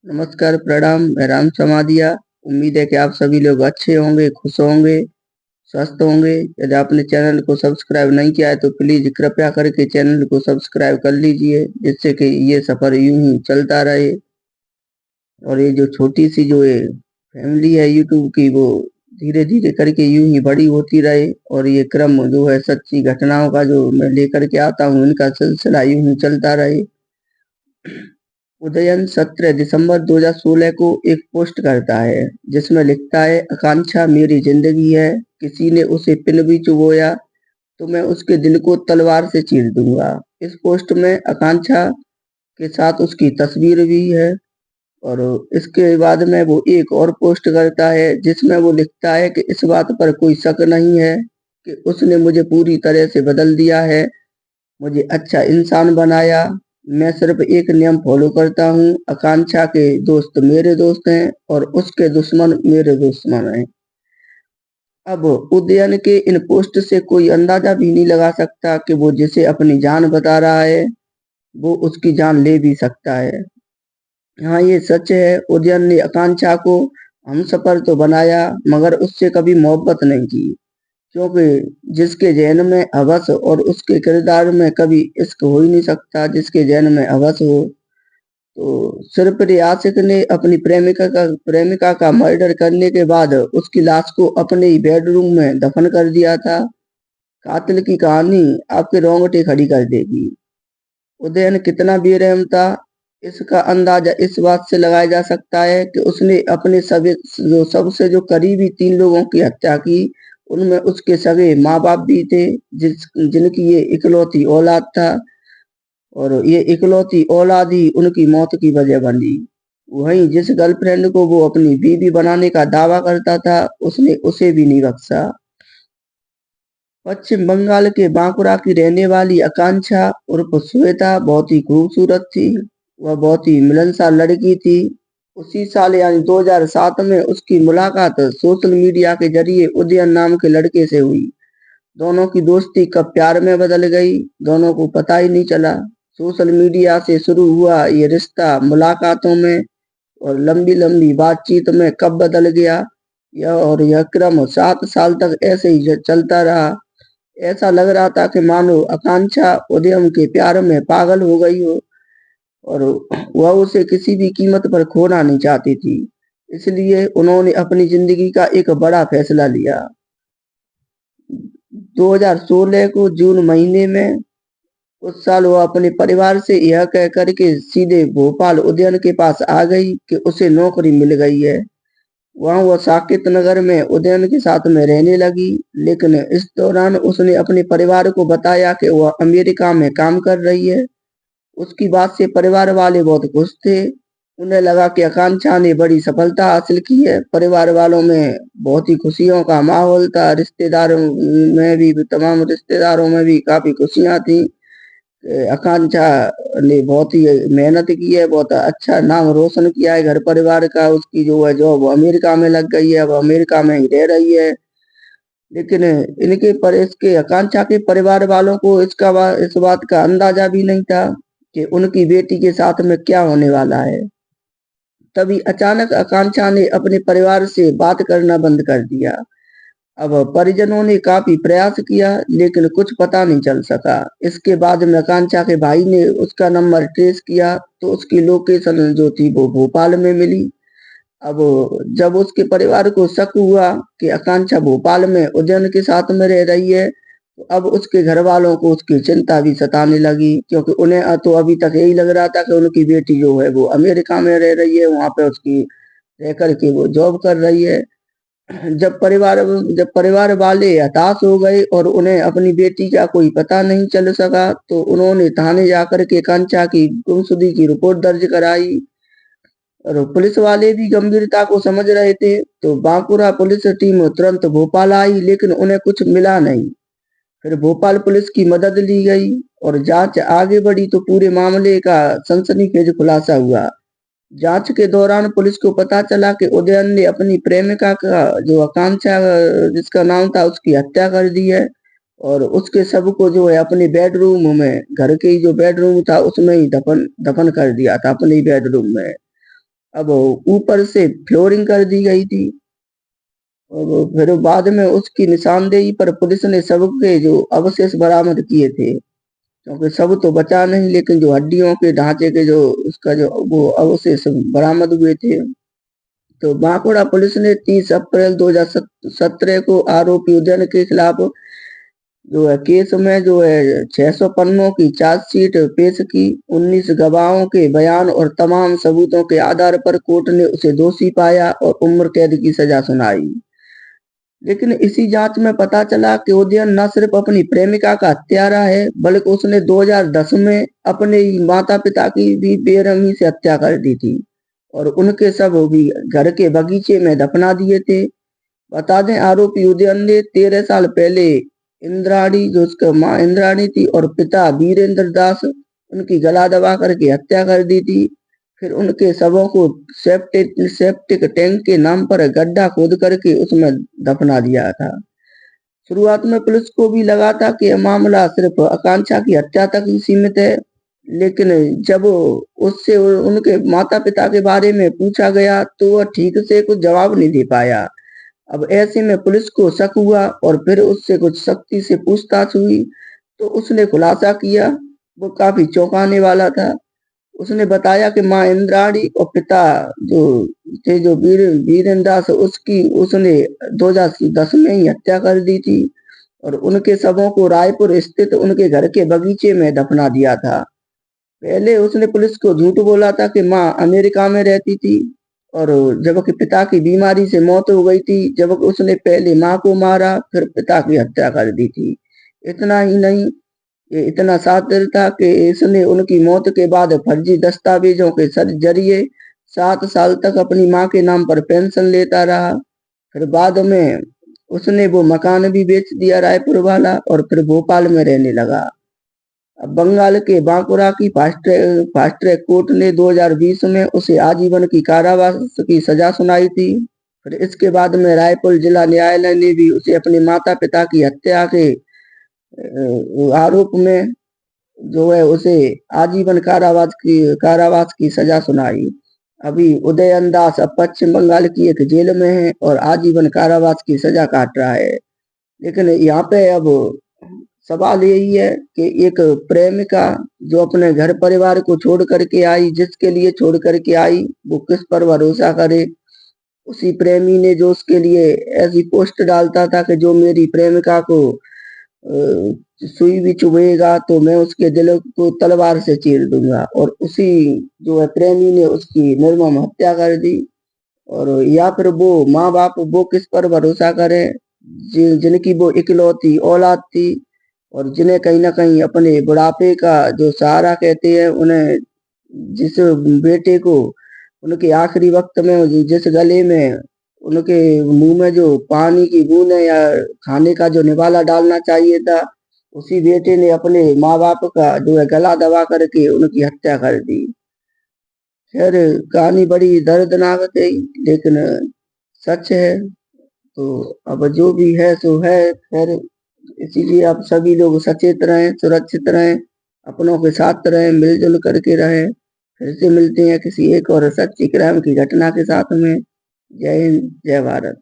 नमस्कार, प्रणाम। मैं राम समाधिया। उम्मीद है कि आप सभी लोग अच्छे होंगे, खुश होंगे, स्वस्थ होंगे। यदि आपने चैनल को सब्सक्राइब नहीं किया है तो प्लीज़ कृपया करके चैनल को सब्सक्राइब कर लीजिए, जिससे कि ये सफ़र यूँ ही चलता रहे और ये जो छोटी-सी जो ये फैमिली है यूट्यूब की, वो धीरे-धीरे करके यूँ ही बड़ी होती रहे और ये क्रम जो है सच्ची घटनाओं का जो मैं लेकर के आता हूँ, इनका सिलसिला यूँ ही चलता रहे। उदयन 17 दिसंबर 2016 को एक पोस्ट करता है, जिसमें लिखता है, आकांक्षा मेरी जिंदगी है, किसी ने उसे पिन भी चुभोया तो मैं उसके दिल को तलवार से चीर दूंगा। इस पोस्ट में आकांक्षा के साथ उसकी तस्वीर भी है और इसके बाद में वो एक और पोस्ट करता है, जिसमें वो लिखता है कि इस बात पर कोई शक नहीं है कि उसने मुझे पूरी तरह से बदल दिया है, मुझे अच्छा इंसान बनाया। मैं सिर्फ एक नियम फॉलो करता हूँ, आकांक्षा के दोस्त मेरे दोस्त हैं और उसके दुश्मन मेरे दुश्मन हैं। अब उदयन के इन पोस्ट से कोई अंदाजा भी नहीं लगा सकता कि वो जिसे अपनी जान बता रहा है, वो उसकी जान ले भी सकता है। हाँ, ये सच है, उदयन ने आकांक्षा को हमसफ़र तो बनाया, मगर उससे कभी मोहब्बत नहीं की। क्योंकि जिसके ज़हन में हवस और उसके किरदार में कभी इश्क हो ही नहीं सकता। जिसके ज़हन में हवस हो, तो सिर्फ आशिक ने अपनी प्रेमिका का मर्डर करने के बाद उसकी लाश को अपने ही बेडरूम में दफन कर दिया था। कातिल की कहानी आपके रोंगटे खड़ी कर देगी। उदयन कितना बेरहम था, इसका अंदाजा इस बात से लगाया जा सकता है कि उसने अपने सभी जो सबसे जो करीबी 3 लोगों की हत्या की। उनमें उसके सगे माँ-बाप भी थे, जिनकी ये इकलौती औलाद था और ये इकलौती औलाद ही उनकी मौत की वजह बनी। वहीं जिस गर्लफ्रेंड को वो अपनी बीवी बनाने का दावा करता था, उसने उसे भी नहीं बख्शा। पश्चिम बंगाल के बांकुरा की रहने वाली आकांक्षा उर्फ श्वेता बहुत ही खूबसूरत थी। वह बहुत ही मिलनसार लड़की थी। उसी साल यानी 2007 में उसकी मुलाकात सोशल मीडिया के जरिए उदयन नाम के लड़के से हुई। दोनों की दोस्ती कब प्यार में बदल गई, दोनों को पता ही नहीं चला। सोशल मीडिया से शुरू हुआ ये रिश्ता मुलाकातों में और लंबी-लंबी बातचीत में कब बदल गया, यह क्रम 7 साल तक ऐसे ही चलता रहा। ऐसा लग रहा था कि मानो आकांक्षा उदयन के प्यार में पागल हो गई हो और वह उसे किसी भी कीमत पर खोना नहीं चाहती थी। इसलिए उन्होंने अपनी जिंदगी का एक बड़ा फैसला लिया। 2016 को जून महीने में उस साल वो अपने परिवार से यह कह कर के सीधे भोपाल उदयन के पास आ गई कि उसे नौकरी मिल गई है। वहाँ वो साकेत नगर में उदयन के साथ में रहने लगी, लेकिन इस दौरान उसने अपने परिवार को बताया कि वह अमेरिका में काम कर रही है। उसकी बात से परिवार वाले बहुत खुश थे। उन्हें लगा कि आकांक्षा ने बड़ी सफलता हासिल की है। परिवार वालों में बहुत ही खुशियों का माहौल था। रिश्तेदारों में भी तमाम रिश्तेदारों में भी काफ़ी खुशियाँ थीं। आकांक्षा ने बहुत ही मेहनत की है, बहुत अच्छा नाम रोशन किया है घर परिवार का। उसकी जो है जॉब अमेरिका में लग गई है, अब अमेरिका में ही रह रही है। लेकिन इसके आकांक्षा के परिवार वालों को इस बात का अंदाजा भी नहीं था कि उनकी बेटी के साथ में क्या होने वाला है। तभी अचानक आकांक्षा ने अपने परिवार से बात करना बंद कर दिया। अब परिजनों ने काफी प्रयास किया, लेकिन कुछ पता नहीं चल सका। इसके बाद में आकांक्षा के भाई ने उसका नंबर ट्रेस किया तो उसकी लोकेशन जो थी वो भोपाल में मिली। अब जब उसके परिवार को शक हुआ कि आकांक्षा भोपाल में उदयन के साथ में रह रही है, तो अब उसके घर वालों को उसकी चिंता भी सताने लगी, क्योंकि उन्हें तो अभी तक यही लग रहा था कि उनकी बेटी जो है वो अमेरिका में रह रही है, वहां पे उसकी रह करके वो जॉब कर रही है। जब परिवार वाले हताश हो गए और उन्हें अपनी बेटी का कोई पता नहीं चल सका, तो उन्होंने थाने जाकर के कांचा की गुमशुदगी की रिपोर्ट दर्ज कराई और पुलिस वाले भी गंभीरता को समझ रहे थे। तो बांकुरा पुलिस टीम तुरंत भोपाल आई, लेकिन उन्हें कुछ मिला नहीं। फिर भोपाल पुलिस की मदद ली गई और जांच आगे बढ़ी तो पूरे मामले का सनसनीखेज खुलासा हुआ। जांच के दौरान पुलिस को पता चला कि उदयन ने अपनी प्रेमिका का जो आकांक्षा जिसका नाम था उसकी हत्या कर दी है और उसके शव को जो है अपने बेडरूम में, घर के ही जो बेडरूम था उसमें ही दफन दफन कर दिया था, अपने ही बेडरूम में। अब ऊपर से फ्लोरिंग कर दी गई थी। और फिर बाद में उसकी निशानदेही पर पुलिस ने शव के जो अवशेष बरामद किए थे, क्योंकि शव तो बचा नहीं, लेकिन जो हड्डियों के ढांचे के जो उसका जो वो अवशेष बरामद हुए थे। तो बांकुड़ा पुलिस ने 30 अप्रैल 2017 को आरोपी उदयन के खिलाफ जो है केस में जो है 600 पन्नों की चार्जशीट पेश की। 19 गवाहों के बयान और तमाम सबूतों के आधार पर कोर्ट ने उसे दोषी पाया और उम्र कैद की सजा सुनाई। लेकिन इसी जांच में पता चला कि उदयन न सिर्फ अपनी प्रेमिका का हत्यारा है, बल्कि उसने 2010 में अपने ही माता पिता की भी बेरहमी से हत्या कर दी थी और उनके शव भी घर के बगीचे में दफना दिए थे। बता दें, आरोपी उदयन ने 13 साल पहले इंद्राणी, जो उसका माँ इंद्राणी थी, और पिता वीरेंद्र दास, उनकी गला दबा करके हत्या कर दी थी। फिर उनके शवों को सेप्टिक टैंक के नाम पर गड्ढा खोद करके उसमें दफना दिया था। शुरुआत में पुलिस को भी लगा था कि यह मामला सिर्फ आकांक्षा की हत्या तक ही सीमित है, लेकिन जब उससे उनके माता पिता के बारे में पूछा गया तो वह ठीक से कुछ जवाब नहीं दे पाया। अब ऐसे में पुलिस को शक हुआ और फिर उससे कुछ सख्ती से पूछताछ हुई तो उसने खुलासा किया। वो काफी चौंकाने वाला था। उसने बताया कि माँ इंद्राणी और पिता जो थे, जो वीरेंद्र दास, उसकी उसने 2010 में ही हत्या कर दी थी और उनके शवों को रायपुर स्थित उनके घर के बगीचे में दफना दिया था। पहले उसने पुलिस को झूठ बोला था कि माँ अमेरिका में रहती थी और जबकि पिता की बीमारी से मौत हो गई थी, जबकि उसने पहले माँ को मारा फिर पिता की हत्या कर दी थी। इतना ही नहीं, ये इतना शातिर था कि इसने उनकी मौत के बाद फर्जी दस्तावेजों के जरिए 7 साल तक अपनी माँ के नाम पर पेंशन लेता रहा। फिर बाद में उसने वो मकान भी बेच दिया रायपुर वाला और फिर भोपाल में रहने लगा। अब बंगाल के बांकुरा की फास्ट ट्रैक कोर्ट ने 2020 में उसे आजीवन की कारावास की सजा सुनाई थी। फिर इसके बाद में रायपुर जिला न्यायालय ने भी उसे अपने माता पिता की हत्या के आरोप में जो है उसे आजीवन कारावास की सजा सुनाई। अभी उदयन दास अब पश्चिम बंगाल की एक जेल में है और आजीवन कारावास की सजा काट रहा है। लेकिन यहाँ पे अब सवाल यही है कि एक प्रेमिका जो अपने घर परिवार को छोड़ करके आई, जिसके लिए छोड़ करके आई, वो किस पर भरोसा करे। उसी प्रेमी ने जो उसके लिए ऐसी पोस्ट डालता था कि जो मेरी प्रेमिका को सुई भी चुभेगा तो मैं उसके दिल को तलवार से चीर दूंगा, और उसी जो है प्रेमी ने उसकी निर्मम हत्या कर दी। और या फिर वो माँ बाप, वो किस पर भरोसा करें जिनकी वो इकलौती औलाद थी और जिन्हें कहीं ना कहीं अपने बुढ़ापे का जो सहारा कहते हैं, उन्हें जिस बेटे को उनके आखिरी वक्त में जिस गले में उनके मुंह में जो पानी की बूंद है या खाने का जो निवाला डालना चाहिए था, उसी बेटे ने अपने माँ बाप का जो है गला दबा करके उनकी हत्या कर दी। खैर, कहानी बड़ी दर्दनाक थी, लेकिन सच है। तो अब जो भी है सो है। खैर, इसीलिए आप सभी लोग सचेत रहें, सुरक्षित रहें, अपनों के साथ रहें, मिलजुल करके रहें। फिर से मिलते हैं किसी एक और सच्ची क्राइम की घटना के साथ में। जय हिंद, जय भारत।